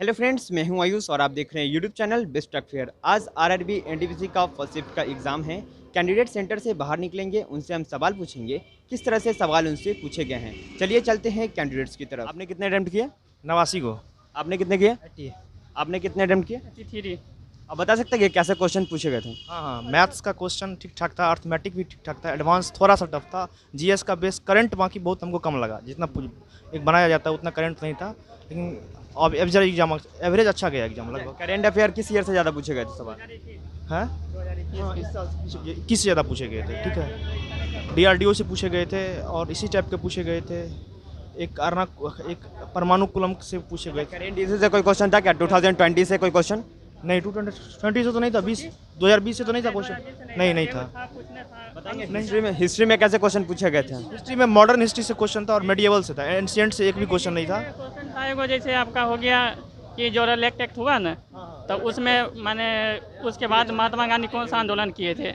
Hello friends, मैं हूं आयुष और आप देख रहे हैं YouTube channel best truck fair. आज आरआरबी एनटीपीसी का फर्स्ट शिफ्ट का एग्ज़ाम है। कैंडिडेट सेंटर से बाहर निकलेंगे, उनसे हम सवाल पूछेंगे। किस तरह से सवाल उनसे पूछे गए हैं, चलिए चलते हैं कैंडिडेट्स की तरफ। आपने कितने अटेम्प्ट किए? 89 को। आपने कितने किए? 80। आपने कितने अटेम्प्ट किए? 83। आप बता सकते हैं कि कैसे क्वेश्चन पूछे गए थे? हाँ, मैथ्स का क्वेश्चन ठीक ठाक था, अर्थमेटिक भी ठीक ठाक था, एडवांस थोड़ा सा टफ था, जीएस का बेस करंट बाकी बहुत हमको कम लगा, जितना एक बनाया जाता है उतना करंट नहीं था, लेकिन अब एवरेज अच्छा गया एग्जाम लगभग। करेंट अफेयर किस ईयर से ज़्यादा पूछे गए थे सवाल? है इस साल से 21 से ज़्यादा पूछे गए थे, ठीक है। डीआरडीओ से पूछे गए थे और इसी टाइप के पूछे गए थे। एक परमाणु कुलम से पूछे गए थे। करेंट इशू से कोई क्वेश्चन था क्या? 2020 से कोई क्वेश्चन? नहीं, 2020 से तो नहीं था, 2020 से तो नहीं था क्वेश्चन, नहीं था। बताएंगे हिस्ट्री में कैसे क्वेश्चन पूछे गए थे? हिस्ट्री में मॉडर्न हिस्ट्री से क्वेश्चन था और मेडिएवल से था, एंशिएंट से एक भी क्वेश्चन नहीं था। क्वेश्चन था एगो, जैसे आपका हो गया कि जो रेलेक्ट एक्ट हुआ ना, तो उसमें माने उसके बाद महात्मा गांधी कौन सा आंदोलन किए थे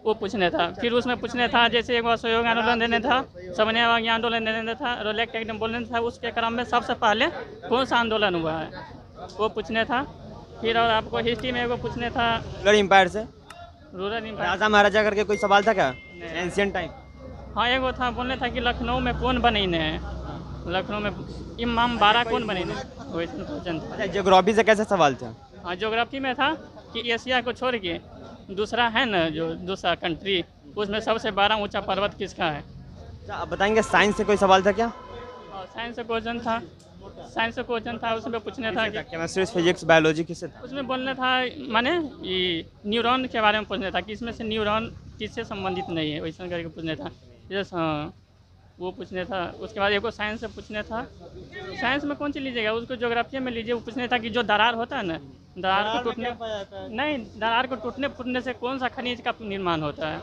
वो पूछने था। फिर उसमें पूछने था जैसे एगो असहयोग आंदोलन देने था, समन्वय आंदोलन देने था, रेलेक्ट एक्ट बोलने था, उसके क्रम में सबसे पहले कौन सा आंदोलन हुआ है वो पूछने था। फिर और आपको हिस्ट्री में एगो पूछने था रूलर एम्पायर से रूरल इम्पायर। राजा महाराजा करके कोई सवाल था क्या? Ancient time. हाँ, एगो था बोलने था कि लखनऊ में कौन बनेने है, लखनऊ में इमाम बाड़ा कौन बनेने, वैसे क्वेश्चन था। अच्छा, ज्योग्राफी से कैसे सवाल थे? हाँ, ज्योग्राफी में था कि एशिया को छोड़ के दूसरा है ना, जो दूसरा कंट्री, उसमें सबसे बड़ा ऊंचा पर्वत किसका है। अच्छा, आप बताएंगे साइंस से कोई सवाल था क्या? और साइंस का क्वेश्चन था, उसमें पूछने था कि केमिस्ट्री, फिजिक्स, बायोलॉजी किससे था? उसमें बोलना था माने ये न्यूरॉन के बारे में पूछना था कि इसमें से न्यूरॉन किससे संबंधित नहीं है, वैसा करके पूछना था। जैसे हाँ, वो पूछने था। उसके बाद एक साइंस से पूछने था। साइंस में कौन सी लीजिएगा, उसको ज्योग्राफी में लीजिए। वो पूछने था कि जो दरार होता है ना, दरार को टूटने फूटने से कौन सा खनिज का निर्माण होता है,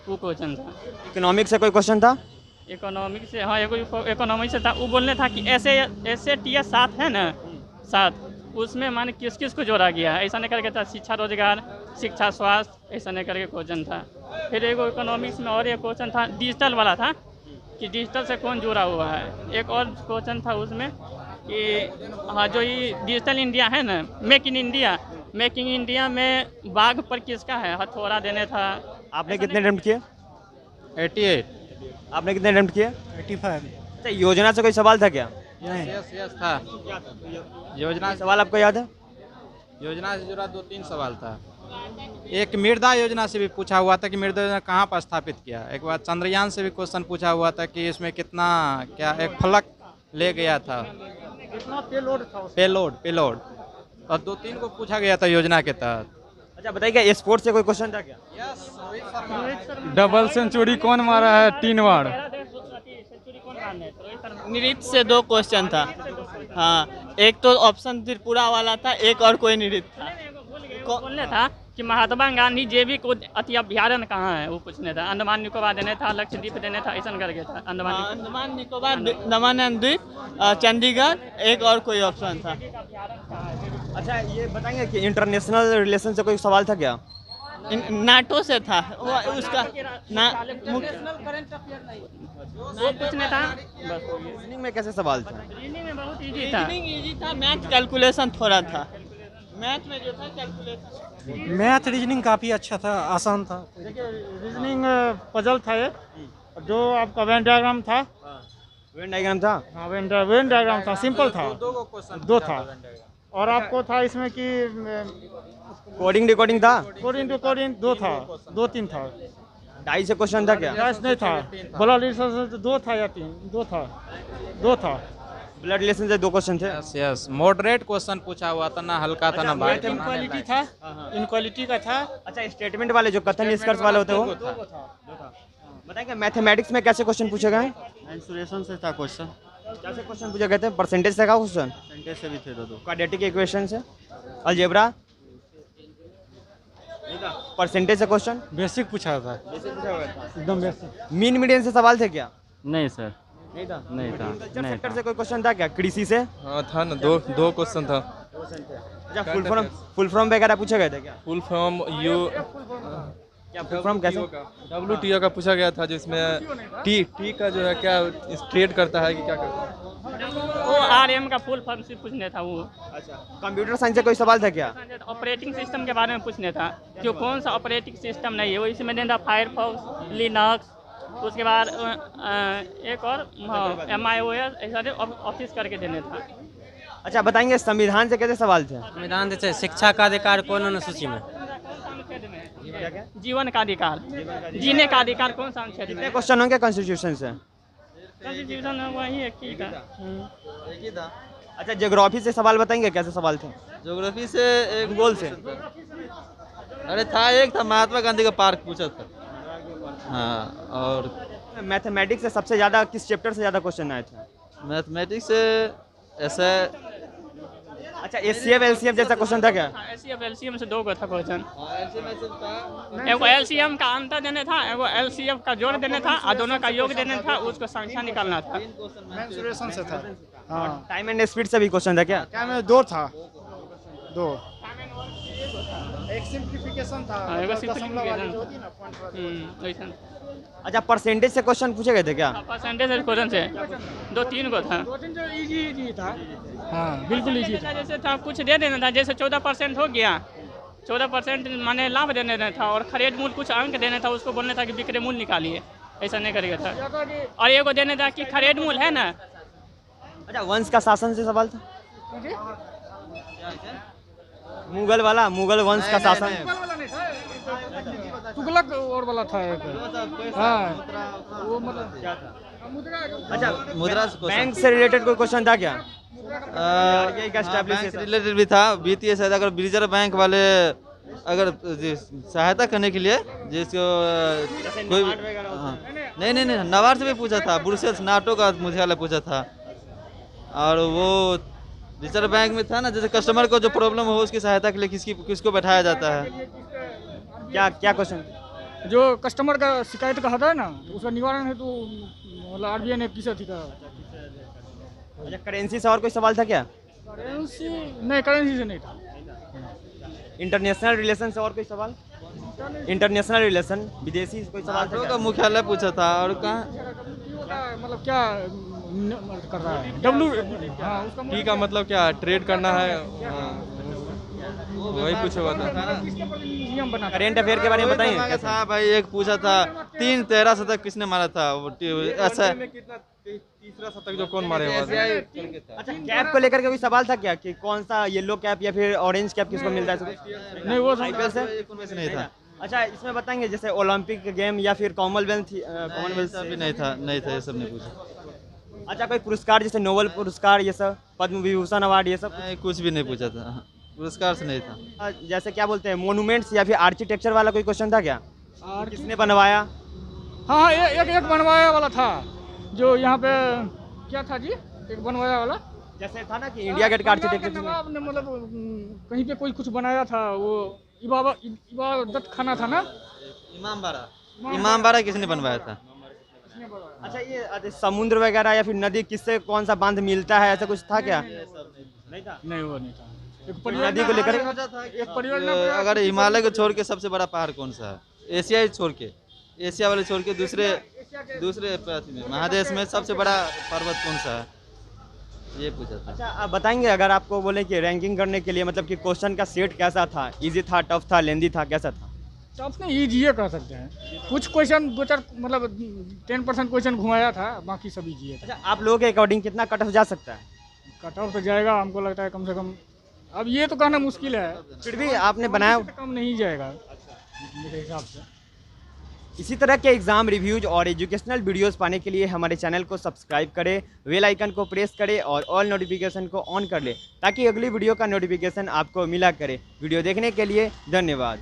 वो क्वेश्चन था। इकोनॉमिक्स से कोई क्वेश्चन था? इकोनॉमिक से, हाँ, इकोनॉमिक से था। वो बोलने था कि ऐसे टीएस 7 है ना, 7, उसमें माने किस किस को जोड़ा गया है, ऐसा नहीं करके था। शिक्षा, रोजगार, शिक्षा, स्वास्थ्य, ऐसा नहीं करके क्वेश्चन था। फिर एगो इकोनॉमिक्स में और एक क्वेश्चन था डिजिटल वाला था कि डिजिटल से कौन जुड़ा हुआ है। एक और क्वेश्चन था उसमें कि हाँ, जो ये डिजिटल इंडिया है ना, मेक इन इंडिया में बाघ पर किसका है हथौड़ा देने था। आपने कितने अटेम्प्ट किए? 88। आपने कितने अटेम्प्ट किए? 85। अच्छा, योजना से कोई सवाल था क्या? यस था। योजना सवाल आपको याद है? योजना से जुड़ा 2-3 सवाल था। एक मृदा योजना से भी पूछा हुआ था कि मृदा योजना कहाँ पर स्थापित किया। एक बार चंद्रयान से भी क्वेश्चन पूछा हुआ था कि इसमें कितना क्या एक फलक ले गया था, कितना पेलोड था, पेलोड और 2-3 को पूछा गया था योजना के तहत। अच्छा, बताइए क्या स्पोर्ट्स से कोई क्वेश्चन था क्या? डबल सेंचुरी कौन मारा है 3 बार? नृत्य से 2 क्वेश्चन था। हाँ, एक तो ऑप्शन त्रिपुरा वाला था, एक और कोई नृत्य था। बोलने था कि महात्मा गांधी जैविक अति अभ्यारण्य कहाँ है, वो पूछने था। अंडमान निकोबार देने था, लक्षद्वीप देने था, ऐसा करके था। अंडमान निकोबार, दमन द्वीप, चंडीगढ़, एक और कोई ऑप्शन था। अच्छा, ये बताएंगे कि इंटरनेशनल रिलेशन से कोई सवाल था क्या? नाटो से था उसका वो पूछने था। रीजनिंग में कैसे सवाल था? रीजनिंग में बहुत इजी इजी था। मैथ कैलकुलेशन थोड़ा था, मैथ में जो था कैलकुलेशन। मैथ रीजनिंग काफ़ी अच्छा था, आसान था। देखिए, रीजनिंग पजल था एक, जो आपका वेन डायग्राम था। वेन डायग्राम था? हाँ, वेन डायग्राम था, सिंपल था, 2 था। और आपको था इसमें कि कोडिंग डिकोडिंग था? कोडिंग टू कोडिंग 2 था, 2-3 था। डाई से क्वेश्चन था क्या? गैस नहीं था। ब्लड रिलेशन 2 था या 3? 2 था। ब्लड रिलेशन से 2 क्वेश्चन थे। यस, मॉडरेट क्वेश्चन पूछा हुआ था, ना हल्का था ना भारी था। इनक्वालिटी था, इनक्वालिटी का था। अच्छा, स्टेटमेंट वाले जो कथन निष्कर्ष वाले होते हैं वो? बताएंगे मैथमेटिक्स में कैसे क्वेश्चन पूछे गए? मेंसुरेशन से था क्वेश्चन। कैसे क्वेश्चन पूछे गए थे? परसेंटेज से का क्वेश्चन? सेंटेंस से भी थे 2-2। क्वाड्रेटिक इक्वेशन से? अलजेब्रा? परसेंटेज से क्वेश्चन? बेसिक पूछा था, एकदम बेसिक। मीन मीडियन से सवाल थे क्या? नहीं सर, नहीं था। नहीं था। एग्रीकल्चर सेक्टर से कोई क्वेश्चन था क्या? कृषि से? हाँ था ना, 2 क्वेश्चन था। अच्छा, फुल फॉर्म वगैरह पूछे गए थे क्या? फुल फॉर्म यू क्या फुल फॉर्म कैसे? WTO का पूछा गया था, जिसमें टी का जो है क्या ट्रेड करता है कि क्या करता है। वो RM का फुल फॉर्म से पूछने था वो। अच्छा, कंप्यूटर साइंस से कोई सवाल था क्या? ऑपरेटिंग सिस्टम के बारे में पूछने था कि कौन सा ऑपरेटिंग सिस्टम नहीं है, वो इसमें देना फायरफॉक्स, लिनक्स, उसके बाद एक और MIOS ऐसा ऑफिस करके देने था। अच्छा, बताएंगे संविधान से कैसे सवाल थे? संविधान जैसे शिक्षा का अधिकार कौन अनुसूची में? जीवन का अधिकार, जीने का अधिकार कौन सा अनुच्छेद कितने में? क्वेश्चन होंगे कॉन्स्टिट्यूशन से? कॉन्स्टिट्यूशन वही एक ही था। अच्छा, ज्योग्राफी से सवाल बताएंगे कैसे सवाल थे? ज्योग्राफी से एक भूगोल से? अरे था, एक था महात्मा गांधी का पार्क पूछा था। हाँ, और मैथमेटिक्स से सबसे ज़्यादा किस चैप्टर से ज़्यादा क्वेश्चन आए थे? मैथमेटिक्स से ऐसा अच्छा, SCF LCM जैसा क्वेश्चन था क्या? SCF LCM से 2 का था क्वेश्चन। एगो LCM का अंतर देने था, एगो LCF का जोड़ देने था, और दोनों का योग देने था, उसको संख्या निकालना था। मेंसुरेशन से था। हाँ, टाइम एंड स्पीड से भी क्वेश्चन था क्या? क्या में 2 था, 2 एक सिंप्लीफिकेशन था, हाँ, एगो दशमलव वाली जो simplification। होती ना, point वाली। अच्छा, परसेंटेज से क्वेश्चन पूछे गए थे क्या? परसेंटेज क्वेश्चन से 2-3 को था। 2-3 जो इजी था। हाँ, बिल्कुल इजी था। जैसे था कुछ दे देना था, जैसे 14% हो गया, 14% माने लाभ देने देना था, और खरीद मूल्य कुछ अंक देना था, उसको बोलना था कि विक्रय मूल्य निकालिए, ऐसा नहीं करेगा था। और एगो देने था कि खरीद मूल्य है ना। अच्छा, वंश का शासन से सवाल था? मुगल वाला, मुगल वंश का शासन। तुगलक और वाला था एक। हाँ, वो मतलब क्या था? अच्छा, मुद्रा बैंक से रिलेटेड कोई क्वेश्चन था क्या? बैंक से रिलेटेड भी था। वित्तीय सहायता अगर रिजर्व बैंक वाले अगर सहायता करने के लिए जिसको कोई हाँ, नहीं, नवार से भी पूछा था, ब्रुसेल्स नाटो का मुख्यालय पूछा था। और वो रिजर्व बैंक में था ना, जैसे कस्टमर को जो प्रॉब्लम हो उसकी सहायता के लिए किसको बैठाया जाता है। क्या क्वेश्चन? जो कस्टमर का शिकायत का होता है ना, उसका निवारण है तो मतलब RBI ने किस अधिकार? अच्छा, करेंसी से और कोई सवाल था क्या? करेंसी नहीं, करेंसी से नहीं था। इंटरनेशनल रिलेशन से और कोई सवाल? इंटरनेशनल रिलेशन, विदेशी कोई सवाल था नाटो क्या? का मुख्यालय पूछा था। और कहाँ मतलब क्या कर रहा है W? हाँ, उसका टी का मतलब क्या, ट्रेड करना है, वही पूछा हुआ था। नियम बना करेंट अफेयर के बारे में बताइए। था भाई, एक पूछा था 3-13 शतक किसने मारा था, वो ऐसा तीसरा शतक जो कौन मारे हुआ था। अच्छा, कैप को लेकर के कोई सवाल था क्या कि कौन सा येलो कैप या फिर ऑरेंज कैप किसको मिलता है? नहीं, वो IPL से नहीं था। अच्छा, इसमें बताएंगे जैसे ओलंपिक गेम या फिर कॉमनवेल्थ भी नहीं था, ये सब नहीं पूछा। अच्छा, कोई पुरस्कार जैसे नोबेल पुरस्कार, ये सब पद्म विभूषण अवार्ड, ये सब? नहीं, कुछ भी नहीं पूछा था। पुरस्कार से नहीं था। जैसे क्या बोलते हैं, मोन्यूमेंट्स या फिर आर्किटेक्चर वाला कोई क्वेश्चन था क्या? किसने बनवाया? हाँ, एक बनवाया वाला था, जो यहाँ पे क्या था जी, एक बनवाया वाला। जैसे था ना कि इंडिया गेट का आर्किटेक्चर नवाब ने मतलब कहीं पे कोई कुछ बनाया था, वो इबादत खाना था ना, इमामबाड़ा किसने बनवाया था? अच्छा, ये समुद्र वगैरह या फिर नदी किससे कौन सा बांध मिलता है, ऐसा कुछ था क्या? नहीं था। नहीं, वो नहीं था। नदी को लेकर एक परियोजना अगर हिमालय को छोड़ के सबसे बड़ा पहाड़ कौन सा है? एशिया छोड़ के, एशिया वाले छोड़ के दूसरे महादेश में सबसे बड़ा पर्वत कौन सा है, ये पूछा था। अच्छा, आप बताएंगे अगर आपको बोले कि रैंकिंग करने के लिए मतलब कि क्वेश्चन का सेट कैसा था, इजी था, टफ था, लेंदी था, कैसा था? टफ नहीं, ईजी कह सकते हैं। कुछ क्वेश्चन 2-4 मतलब 10% क्वेश्चन घुमाया था, बाकी सब ईजी है। अच्छा, आप लोगों के अकॉर्डिंग कितना कट ऑफ जा सकता है? कट ऑफ तो जाएगा, हमको लगता है कम से कम, अब ये तो कहना मुश्किल है, फिर भी आपने बनाया कम नहीं जाएगा मेरे हिसाब से। इसी तरह के एग्जाम रिव्यूज और एजुकेशनल वीडियोस पाने के लिए हमारे चैनल को सब्सक्राइब करें, बेल आइकन को प्रेस करें और ऑल नोटिफिकेशन को ऑन कर लें ताकि अगली वीडियो का नोटिफिकेशन आपको मिला करे। वीडियो देखने के लिए धन्यवाद।